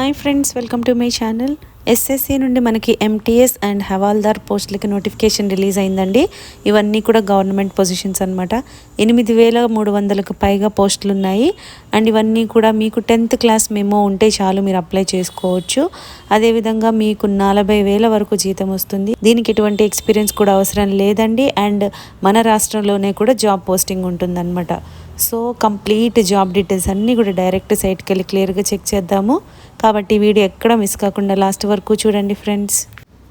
Hi friends, welcome to my channel. SSC నుండి మనకి MTS and havildar పోస్టులకి నోటిఫికేషన్ రిలీజ్ అయిందండి. ఇవన్నీ కూడా గవర్నమెంట్ పొజిషన్స్ అనమాట. 8,300కు పైగా పోస్టులు ఉన్నాయి. అండ్ ఇవన్నీ కూడా మీకు 10th క్లాస్ మెమో ఉంటే చాలు, మీరు అప్లై చేసుకోవచ్చు. అదేవిధంగా మీకు 40,000 వరకు జీతం వస్తుంది. దీనికి ఎటువంటి ఎక్స్పీరియన్స్ కూడా అవసరం లేదండి. అండ్ మన రాష్ట్రంలోనే కూడా జాబ్ పోస్టింగ్ ఉంటుందన్నమాట. సో కంప్లీట్ జాబ్ డీటెయిల్స్ అన్నీ కూడా డైరెక్ట్ సైట్కి వెళ్ళి క్లియర్గా చెక్ చేద్దాము. కాబట్టి వీడియో ఎక్కడ మిస్ కాకుండా లాస్ట్ వరకు చూడండి ఫ్రెండ్స్.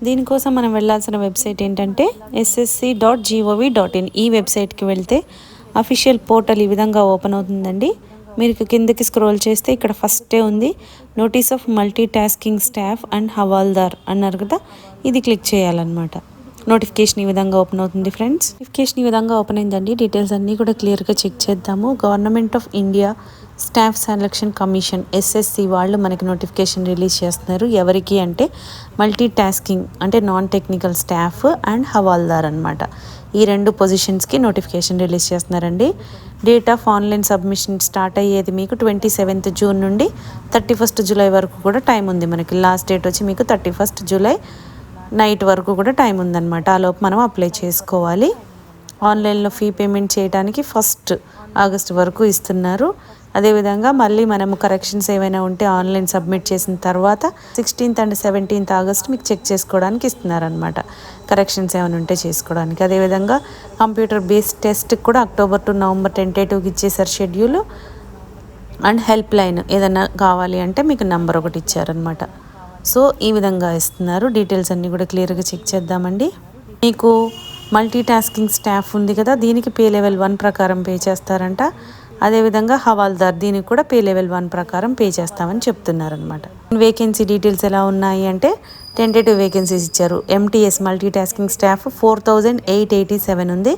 దీనికోసం మనం వెళ్ళాల్సిన వెబ్సైట్ ఏంటంటే ssc.gov.in. ఈ వెబ్సైట్కి వెళ్తే అఫీషియల్ పోర్టల్ ఈ విధంగా ఓపెన్ అవుతుందండి. మీరు కిందకి స్క్రోల్ చేస్తే ఇక్కడ ఫస్టే ఉంది notice of multi tasking staff and హవాల్దార్ అన్నారు కదా, ఇది క్లిక్ చేయాలన్నమాట. నోటిఫికేషన్ ఈ విధంగా ఓపెన్ అవుతుంది ఫ్రెండ్స్. నోటిఫికేషన్ ఈ విధంగా ఓపెన్ అయిందండి. డీటెయిల్స్ అన్నీ కూడా క్లియర్గా చెక్ చేద్దాము. Government of India staff selection commission SSC వాళ్ళు మనకి నోటిఫికేషన్ రిలీజ్ చేస్తున్నారు. ఎవరికి అంటే మల్టీ టాస్కింగ్ అంటే నాన్ టెక్నికల్ స్టాఫ్ అండ్ హవాల్దార్ అనమాట. ఈ 2 పొజిషన్స్కి నోటిఫికేషన్ రిలీజ్ చేస్తున్నారండి. Date of online submission start అయ్యేది మీకు 27th జూన్ నుండి 31st జూలై వరకు కూడా టైం ఉంది. మనకి లాస్ట్ డేట్ వచ్చి మీకు 31st జూలై నైట్ వరకు కూడా టైం ఉందన్నమాట. ఆ లోపు మనం అప్లై చేసుకోవాలి. ఆన్లైన్లో ఫీ పేమెంట్ చేయడానికి 1st ఆగస్ట్ వరకు ఇస్తున్నారు. అదేవిధంగా మళ్ళీ మనము కరెక్షన్స్ ఏమైనా ఉంటే ఆన్లైన్ సబ్మిట్ చేసిన తర్వాత 16th అండ్ 17th ఆగస్ట్ మీకు చెక్ చేసుకోవడానికి ఇస్తున్నారనమాట. కరెక్షన్స్ ఏమైనా ఉంటే చేసుకోవడానికి. అదేవిధంగా కంప్యూటర్ బేస్డ్ టెస్ట్కి కూడా అక్టోబర్ టు నవంబర్ టెంటేటివ్కి ఇచ్చేసారు షెడ్యూల్. అండ్ హెల్ప్ లైన్ ఏదైనా కావాలి అంటే మీకు నెంబర్ ఒకటి ఇచ్చారనమాట. సో ఈ విధంగా ఇస్తున్నారు. డీటెయిల్స్ అన్నీ కూడా క్లియర్గా చెక్ చేద్దామండి. మీకు మల్టీ టాస్కింగ్ స్టాఫ్ ఉంది కదా, దీనికి పే లెవెల్ 1 ప్రకారం పే చేస్తారంట. అదేవిధంగా హవాల్దార్ దీనికి కూడా పే లెవెల్ 1 ప్రకారం పే చేస్తామని చెప్తున్నారనమాట. వేకెన్సీ డీటెయిల్స్ ఎలా ఉన్నాయి అంటే టెంటేటివ్ వేకెన్సీస్ ఇచ్చారు. ఎంటీఎస్ మల్టీ టాస్కింగ్ స్టాఫ్ 4,887 ఉంది.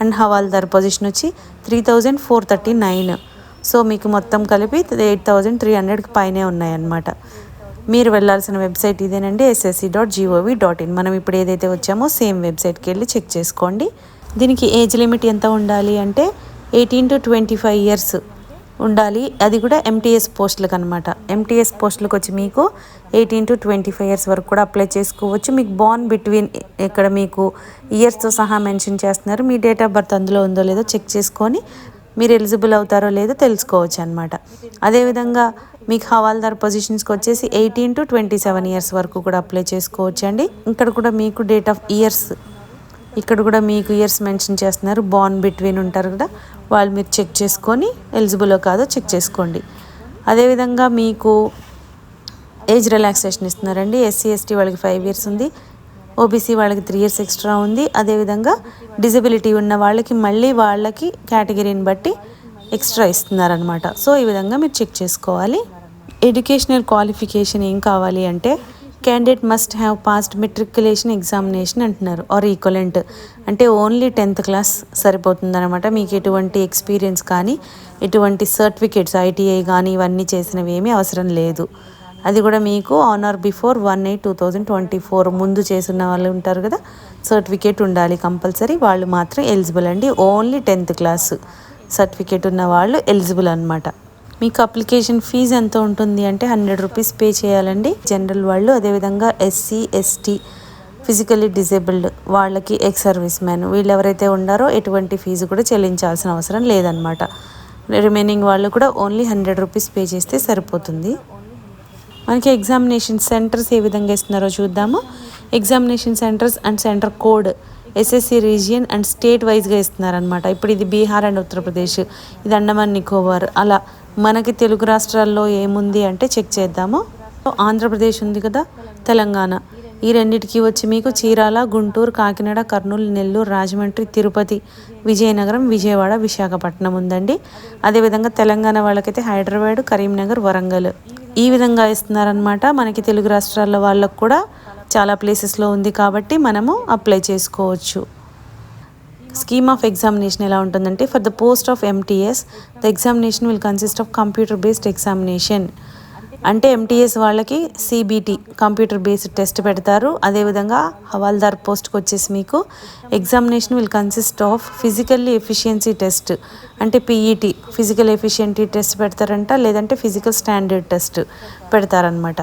అండ్ హవాల్దార్ పొజిషన్ వచ్చి 3,439. సో మీకు మొత్తం కలిపి 8,300కి పైనే ఉన్నాయన్నమాట. మీరు వెళ్ళాల్సిన వెబ్సైట్ ఇదేనండి, ssc.gov.in. మనం ఇప్పుడు ఏదైతే వచ్చామో సేమ్ వెబ్సైట్కి వెళ్ళి చెక్ చేసుకోండి. దీనికి ఏజ్ లిమిట్ ఎంత ఉండాలి అంటే 18 to 25 years ఉండాలి. అది కూడా ఎంటీఎస్ పోస్టులకు అనమాట. ఎంటీఎస్ పోస్టులకు వచ్చి మీకు 18 to 25 years వరకు కూడా అప్లై చేసుకోవచ్చు. మీకు బార్న్ బిట్వీన్ ఇక్కడ మీకు ఇయర్స్తో సహా మెన్షన్ చేస్తున్నారు. మీ డేట్ ఆఫ్ బర్త్ అందులో ఉందో లేదో చెక్ చేసుకొని మీరు ఎలిజిబుల్ అవుతారో లేదో తెలుసుకోవచ్చు అనమాట. అదేవిధంగా మీకు హవాల్దార్ పొజిషన్స్కి వచ్చేసి 18 to 27 years వరకు కూడా అప్లై చేసుకోవచ్చు అండి. ఇక్కడ కూడా మీకు డేట్ ఆఫ్ ఇయర్స్ ఇక్కడ కూడా మీకు ఇయర్స్ మెన్షన్ చేస్తున్నారు. బార్న్ బిట్వీన్ ఉంటారు కదా, వాళ్ళు మీరు చెక్ చేసుకొని ఎలిజిబుల్ కాదో చెక్ చేసుకోండి. అదేవిధంగా మీకు ఏజ్ రిలాక్సేషన్ ఇస్తున్నారండి. SC/ST వాళ్ళకి 5 years ఉంది. ఓబీసీ వాళ్ళకి 3 years ఎక్స్ట్రా ఉంది. అదేవిధంగా డిజబిలిటీ ఉన్న వాళ్ళకి మళ్ళీ వాళ్ళకి కేటగిరీని బట్టి ఎక్స్ట్రా ఇస్తున్నారనమాట. సో ఈ విధంగా మీరు చెక్ చేసుకోవాలి. ఎడ్యుకేషనల్ క్వాలిఫికేషన్ ఏం కావాలి అంటే candidate must have passed matriculation examination అంటున్నారు ఆర్ ఈక్వలెంట్. అంటే ఓన్లీ 10th క్లాస్ సరిపోతుందన్నమాట. మీకు ఎటువంటి ఎక్స్పీరియన్స్ కానీ ఎటువంటి సర్టిఫికేట్స్ ఐటీఐ కానీ ఇవన్నీ చేసినవి ఏమీ అవసరం లేదు. అది కూడా మీకు ఆన్ ఆర్ బిఫోర్ 1/8/2024 ముందు చేసిన వాళ్ళు ఉంటారు కదా, సర్టిఫికేట్ ఉండాలి కంపల్సరీ. వాళ్ళు మాత్రం ఎలిజిబుల్ అండి. ఓన్లీ 10th క్లాస్ సర్టిఫికేట్ ఉన్న వాళ్ళు ఎలిజిబుల్ అనమాట. మీకు అప్లికేషన్ ఫీజు ఎంత ఉంటుంది అంటే 100 rupees పే చేయాలండి జనరల్ వాళ్ళు. అదేవిధంగా SC/ST ఫిజికల్లీ డిజేబుల్డ్ వాళ్ళకి, ఎక్స్ సర్వీస్ మ్యాన్ వీళ్ళు ఎవరైతే ఉన్నారో ఎటువంటి ఫీజు కూడా చెల్లించాల్సిన అవసరం లేదనమాట. రిమైనింగ్ వాళ్ళు కూడా ఓన్లీ 100 rupees పే చేస్తే సరిపోతుంది. మనకి ఎగ్జామినేషన్ సెంటర్స్ ఏ విధంగా ఇస్తున్నారో చూద్దాము. Examination centres and centre code SSC region and state వైజ్గా ఇస్తున్నారనమాట. ఇప్పుడు ఇది బీహార్ అండ్ ఉత్తరప్రదేశ్, ఇది అండమాన్ నికోబార్, అలా మనకి తెలుగు రాష్ట్రాల్లో ఏముంది అంటే చెక్ చేద్దాము. ఆంధ్రప్రదేశ్ ఉంది కదా, తెలంగాణ, ఈ రెండిటికి వచ్చి మీకు చీరాల, గుంటూరు, కాకినాడ, కర్నూలు, నెల్లూరు, రాజమండ్రి, తిరుపతి, విజయనగరం, విజయవాడ, విశాఖపట్నం ఉందండి. అదేవిధంగా తెలంగాణ వాళ్ళకైతే హైదరాబాద్, కరీంనగర్, వరంగల్ ఈ విధంగా ఇస్తున్నారనమాట. మనకి తెలుగు రాష్ట్రాల్లో వాళ్ళకు కూడా చాలా ప్లేసెస్లో ఉంది కాబట్టి మనము అప్లై చేసుకోవచ్చు. స్కీమ్ ఆఫ్ ఎగ్జామినేషన్ ఎలా ఉంటుందంటే for the post of MTS the examination will consist of computer based examination. అంటే ఎంటీఎస్ వాళ్ళకి సిబిటి కంప్యూటర్ బేస్డ్ టెస్ట్ పెడతారు. అదేవిధంగా హవాల్దార్ పోస్ట్కి వచ్చేసి మీకు examination will consist of physically efficiency test అంటే పీఈటీ ఫిజికల్ ఎఫిషియన్సీ టెస్ట్ పెడతారంట, లేదంటే ఫిజికల్ స్టాండర్డ్ టెస్ట్ పెడతారనమాట.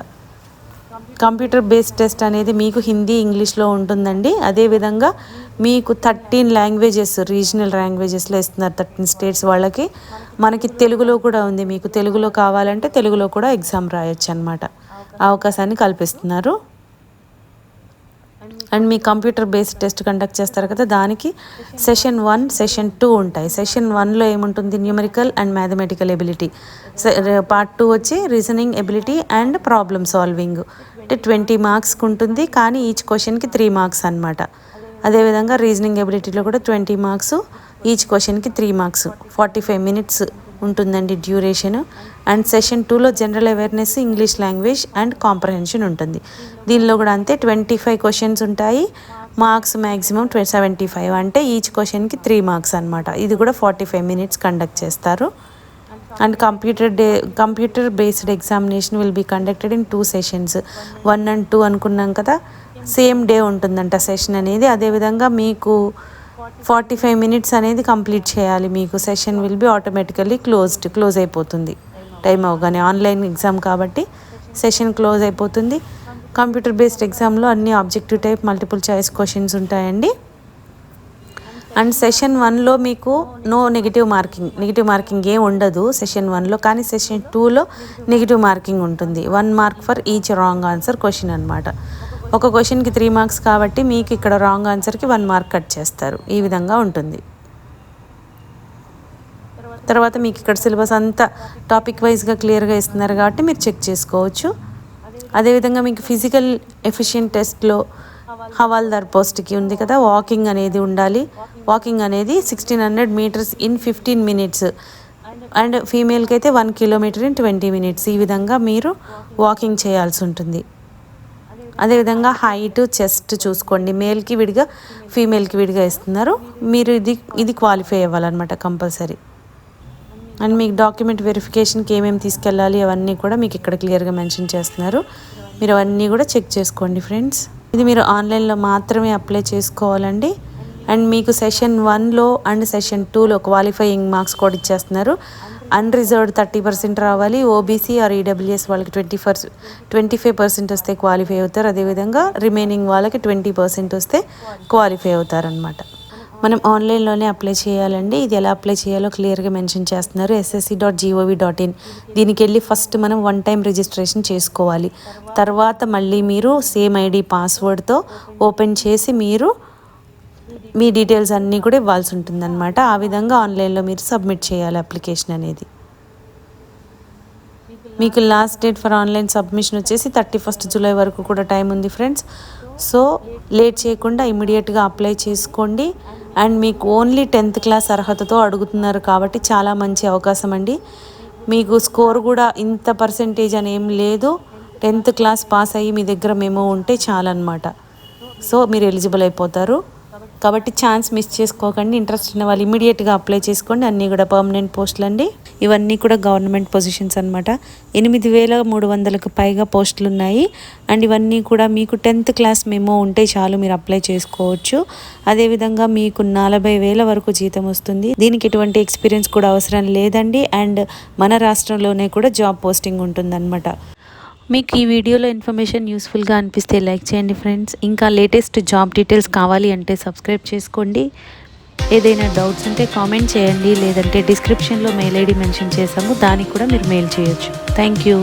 కంప్యూటర్ బేస్డ్ టెస్ట్ అనేది మీకు హిందీ ఇంగ్లీష్లో ఉంటుందండి. అదేవిధంగా మీకు 13 లాంగ్వేజెస్ రీజనల్ లాంగ్వేజెస్లో ఇస్తున్నారు, 13 స్టేట్స్ వాళ్ళకి. మనకి తెలుగులో కూడా ఉంది, మీకు తెలుగులో కావాలంటే తెలుగులో కూడా ఎగ్జామ్ రాయొచ్చు అనమాట, అవకాశాన్ని కల్పిస్తున్నారు. And me computer based test conduct చేస్తారు కదా, దానికి సెషన్ 1 సెషన్ 2 ఉంటాయి. సెషన్ 1లో ఏముంటుంది, numerical and mathematical ability. Part 2 వచ్చి reasoning ability and problem solving. అంటే 20 మార్క్స్కి ఉంటుంది, కానీ ఈచ్ క్వశ్చన్కి 3 మార్క్స్ అనమాట. అదేవిధంగా రీజనింగ్ ఎబిలిటీలో కూడా 20 మార్క్స్, ఈచ్ క్వశ్చన్కి 3 మార్క్స్. 45 మినిట్స్ ఉంటుందండి డ్యూరేషన్. అండ్ సెషన్ 2లో general awareness, English language and comprehension ఉంటుంది. దీనిలో కూడా అంతే 25 క్వశ్చన్స్ ఉంటాయి, మార్క్స్ మ్యాక్సిమం 75, అంటే ఈచ్ క్వశ్చన్కి 3 మార్క్స్ అనమాట. ఇది కూడా 45 మినిట్స్ కండక్ట్ చేస్తారు. And computer based examination will be conducted in 2 sessions. 1 and 2 అనుకున్నాం కదా, సేమ్ డే ఉంటుందంట సెషన్ అనేది. అదేవిధంగా మీకు 45 మినిట్స్ అనేది కంప్లీట్ చేయాలి. మీకు session will be automatically close అయిపోతుంది టైం అవగానే. ఆన్లైన్ ఎగ్జామ్ కాబట్టి సెషన్ క్లోజ్ అయిపోతుంది. కంప్యూటర్ బేస్డ్ ఎగ్జామ్లో అన్ని objective type multiple choice questions ఉంటాయండి. అండ్ సెషన్ 1లో మీకు నెగిటివ్ మార్కింగ్ ఏం ఉండదు సెషన్ 1లో, కానీ సెషన్ 2లో నెగిటివ్ మార్కింగ్ ఉంటుంది. 1 mark for each wrong answer question అనమాట. ఒక క్వశ్చన్కి 3 మార్క్స్ కాబట్టి మీకు ఇక్కడ రాంగ్ ఆన్సర్కి 1 మార్క్ కట్ చేస్తారు. ఈ విధంగా ఉంటుంది. తర్వాత మీకు ఇక్కడ సిలబస్ అంతా టాపిక్ వైజ్గా క్లియర్గా ఇస్తున్నారు కాబట్టి మీరు చెక్ చేసుకోవచ్చు. అదేవిధంగా మీకు ఫిజికల్ ఎఫిషియెంట్ టెస్ట్లో హవాల్దార్ పోస్ట్కి ఉంది కదా, వాకింగ్ అనేది ఉండాలి. వాకింగ్ అనేది 1600 మీటర్స్ ఇన్ 15 మినిట్స్, అండ్ ఫీమేల్కి అయితే 1 కిలోమీటర్ ఇన్ 20 మినిట్స్. ఈ విధంగా మీరు వాకింగ్ చేయాల్సి ఉంటుంది. అదేవిధంగా హైట్, చెస్ట్ చూసుకోండి. మేల్కి విడిగా, ఫీమేల్కి విడిగా ఇస్తున్నారు. మీరు ఇది క్వాలిఫై అవ్వాలన్నమాట కంపల్సరీ. అండ్ మీకు డాక్యుమెంట్ వెరిఫికేషన్కి ఏమేమి తీసుకెళ్ళాలి అవన్నీ కూడా మీకు ఇక్కడ క్లియర్గా మెన్షన్ చేస్తున్నారు. మీరు అవన్నీ కూడా చెక్ చేసుకోండి ఫ్రెండ్స్. ఇది మీరు ఆన్లైన్లో మాత్రమే అప్లై చేసుకోవాలండి. అండ్ మీకు సెషన్ 1లో అండ్ సెషన్ 2లో క్వాలిఫైయింగ్ మార్క్స్ కూడా ఇచ్చేస్తున్నారు. అన్రిజర్వ్డ్ 30% రావాలి. ఓబీసీ ఆర్ ఈడబ్ల్యూఎస్ వాళ్ళకి 25% వస్తే క్వాలిఫై అవుతారు. అదేవిధంగా రిమైనింగ్ వాళ్ళకి 20% వస్తే క్వాలిఫై అవుతారనమాట. మనం ఆన్లైన్లోనే అప్లై చేయాలండి. ఇది ఎలా అప్లై చేయాలో క్లియర్గా మెన్షన్ చేస్తున్నారు. ssc.gov.in. దీనికి వెళ్ళి ఫస్ట్ మనం 1 టైం రిజిస్ట్రేషన్ చేసుకోవాలి. తర్వాత మళ్ళీ మీరు సేమ్ ఐడి పాస్వర్డ్తో ఓపెన్ చేసి మీరు మీ డీటెయిల్స్ అన్నీ కూడా ఇవ్వాల్సి ఉంటుందన్నమాట. ఆ విధంగా ఆన్లైన్లో మీరు సబ్మిట్ చేయాలి అప్లికేషన్ అనేది. మీకు last date for online submission వచ్చేసి 31 జూలై వరకు కూడా టైం ఉంది ఫ్రెండ్స్. సో లేట్ చేయకుండా ఇమీడియట్గా అప్లై చేసుకోండి. అండ్ మీకు ఓన్లీ 10th క్లాస్ అర్హతతో అడుగుతున్నారు కాబట్టి చాలా మంచి అవకాశం అండి. మీకు స్కోర్ కూడా ఇంత పర్సెంటేజ్ అని ఏం లేదు. 10th క్లాస్ పాస్ అయ్యి మీ దగ్గర మెమో ఉంటే చాలన్నమాట. సో మీరు ఎలిజిబుల్ అయిపోతారు. కాబట్టి ఛాన్స్ మిస్ చేసుకోకండి. ఇంట్రెస్ట్ ఉన్న వాళ్ళు ఇమీడియట్గా అప్లై చేసుకోండి. అన్నీ కూడా పర్మనెంట్ పోస్టులు అండి. ఇవన్నీ కూడా గవర్నమెంట్ పొజిషన్స్ అనమాట. 8300కు పైగా పోస్టులు ఉన్నాయి. అండ్ ఇవన్నీ కూడా మీకు 10th క్లాస్ మెమో ఉంటే చాలు, మీరు అప్లై చేసుకోవచ్చు. అదేవిధంగా మీకు 40,000 వరకు జీతం వస్తుంది. దీనికి ఎటువంటి ఎక్స్పీరియన్స్ కూడా అవసరం లేదండి. అండ్ మన రాష్ట్రంలోనే కూడా జాబ్ పోస్టింగ్ ఉంటుందన్నమాట. మీకు ఈ వీడియోలో ఇన్ఫర్మేషన్ యూస్ఫుల్గా అనిపిస్తే లైక్ చేయండి ఫ్రెండ్స్. ఇంకా లేటెస్ట్ జాబ్ డీటెయిల్స్ కావాలి అంటే సబ్స్క్రైబ్ చేసుకోండి. ఏదైనా డౌట్స్ ఉంటే కామెంట్ చేయండి, లేదంటే డిస్క్రిప్షన్లో మెయిల్ ఐడి మెన్షన్ చేసాము, దానికి కూడా మీరు మెయిల్ చేయొచ్చు. Thank you.